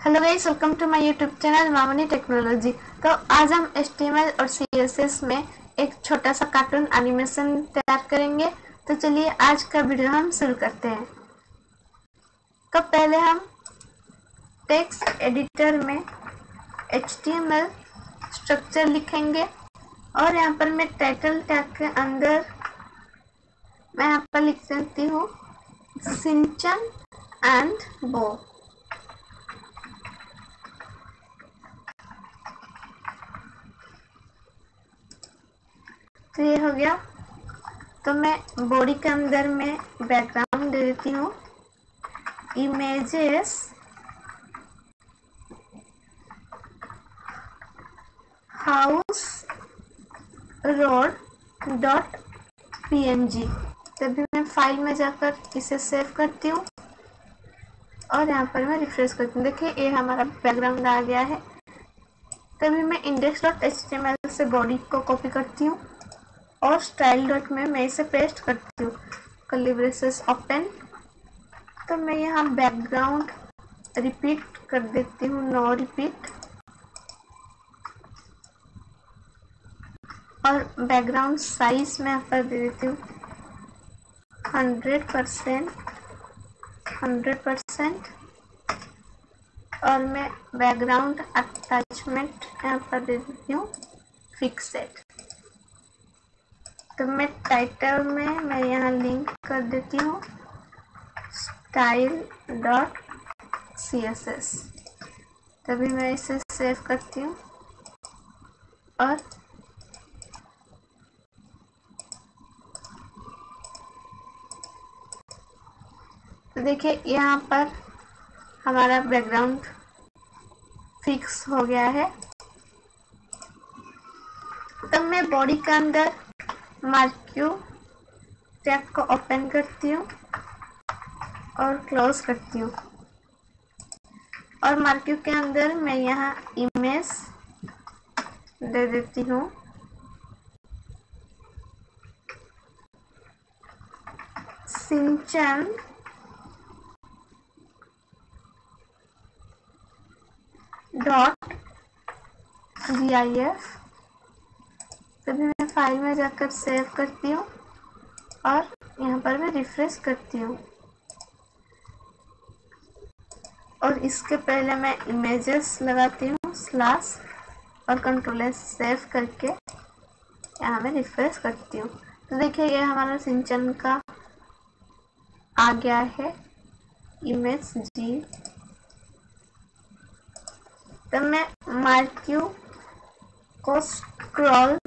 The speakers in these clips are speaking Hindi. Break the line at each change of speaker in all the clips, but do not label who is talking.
Hello guys, welcome to my YouTube channel Mamuni technology. तो आज हम HTML और CSS में एक छोटा सा कार्टून एनिमेशन तैयार करेंगे। तो चलिए आज का वीडियो हम शुरू करते हैं। तो पहले हम टेक्स्ट एडिटर में HTML स्ट्रक्चर लिखेंगे और यहाँ पर मैं टाइटल टैग के अंदर मैं यहाँ पर लिख सकती हूँ सिंचन एंड बो। तो ये हो गया। तो मैं बॉडी के अंदर में बैकग्राउंड दे देती हूँ images house road dot png। तभी मैं फाइल में जाकर इसे सेव करती हूँ और यहाँ पर मैं रिफ्रेश करती हूँ। देखिए ये हमारा बैकग्राउंड आ गया है। तभी मैं index.html से बॉडी को कॉपी करती हूँ और स्टाइल डॉट में मैं इसे पेस्ट करती हूँ। Curly braces open. तो मैं यहाँ बैकग्राउंड रिपीट कर देती हूँ, नो रिपीट। और बैकग्राउंड साइज में यहाँ पर दे देती हूँ 100%। और मैं बैकग्राउंड अटैचमेंट यहाँ पर दे देती हूँ फिक्सेड। तो मैं टाइटल में मैं यहाँ लिंक कर देती हूँ style.css। तभी मैं इसे सेव करती हूँ और तो देखिए यहाँ पर हमारा बैकग्राउंड फिक्स हो गया है। तब मैं बॉडी के अंदर मार्क्यू टैग को ओपन करती हूँ और क्लोज करती हूँ। और मार्क्यू के अंदर मैं यहाँ इमेज दे देती हूँ सिंचन डॉट gif। तभी मैं फाइल में जाकर सेव करती हूँ और यहाँ पर मैं रिफ्रेश करती हूँ। और इसके पहले मैं इमेजेस लगाती हूँ स्लैश और कंट्रोल सेव करके यहाँ मैं रिफ्रेश करती हूँ। तो देखिए ये हमारा सिंचन का आ गया है इमेज जी। तो मैं मार्क्यू को स्क्रॉल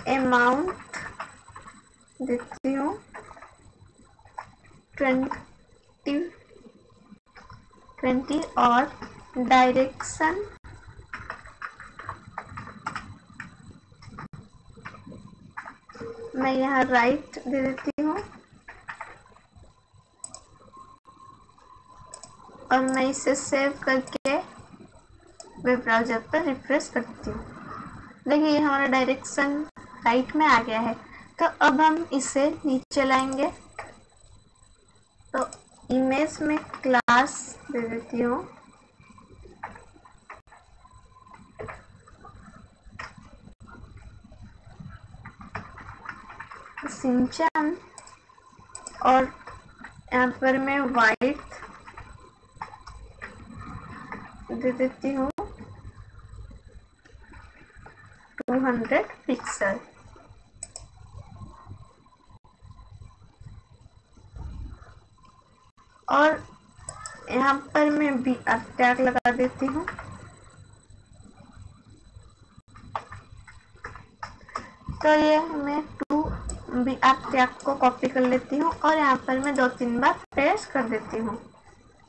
अमाउंट देती हूँ 20 और डायरेक्शन मैं यहाँ राइट दे देती हूँ और मैं इसे सेव करके वेब ब्राउज़र पर रिफ्रेश करती हूँ। देखिए ये हमारा डायरेक्शन राइट में आ गया है। तो अब हम इसे नीचे लाएंगे। तो इमेज में क्लास दे देती हूँ सिंचन और यहाँ पर मैं वाइट दे देती हूँ 200 पिक्सल। और यहाँ पर मैं भी टैग लगा देती हूँ। तो ये मैं 2BR टैग को कॉपी कर लेती हूँ और यहाँ पर मैं 2-3 बार पेस्ट कर देती हूँ।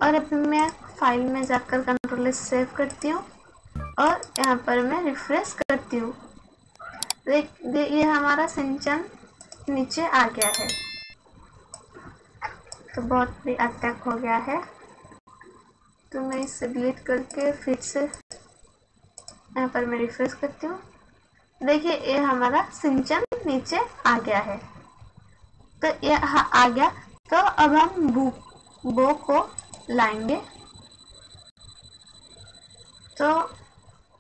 और अभी मैं फाइल में जाकर कंट्रोल सेव करती हूँ और यहाँ पर मैं रिफ्रेश करती हूँ। ये हमारा सिंचन नीचे आ गया है। तो बहुत भी अटैक हो गया है। तो मैं इसे डिलीट करके फिर से यहाँ पर मैं रिफ्रेश करती हूँ। देखिए ये हमारा सिंचन नीचे आ गया है। तो ये आ गया। तो अब हम बो को लाएंगे। तो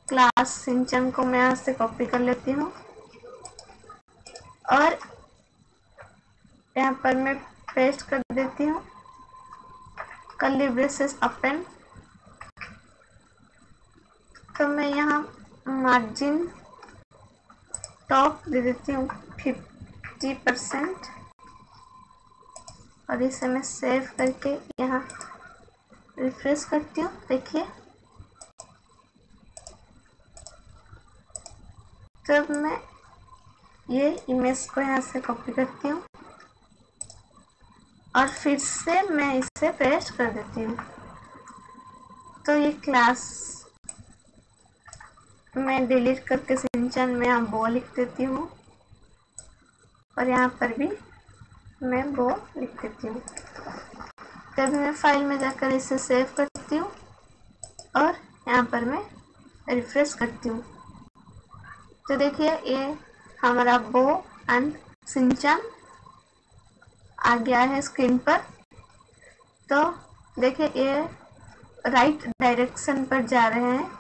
क्लास सिंचन को मैं यहाँ से कॉपी कर लेती हूँ और यहाँ पर मैं पेस्ट कर देती हूँ कर्ली ब्रेसेस ओपन। तो मैं यहाँ मार्जिन टॉप दे देती हूँ 50% और इसे मैं सेव करके यहाँ रिफ्रेश करती हूँ। देखिए तब मैं ये इमेज को यहाँ से कॉपी करती हूँ और फिर से मैं इसे पेस्ट कर देती हूँ। तो ये क्लास मैं डिलीट करके सिंचन में यहाँ बो लिख देती हूँ और यहाँ पर भी मैं बो लिख देती हूँ। तब मैं फाइल में जाकर इसे सेव करती हूँ और यहाँ पर मैं रिफ्रेश करती हूँ। तो देखिए ये हमारा बो एंड सिंचन आ गया है स्क्रीन पर। तो देखिए ये राइट डायरेक्शन पर जा रहे हैं।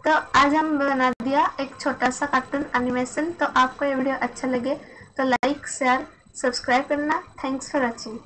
तो आज हम बना दिया एक छोटा सा कार्टून एनिमेशन। तो आपको ये वीडियो अच्छा लगे तो लाइक शेयर सब्सक्राइब करना। Thanks for watching.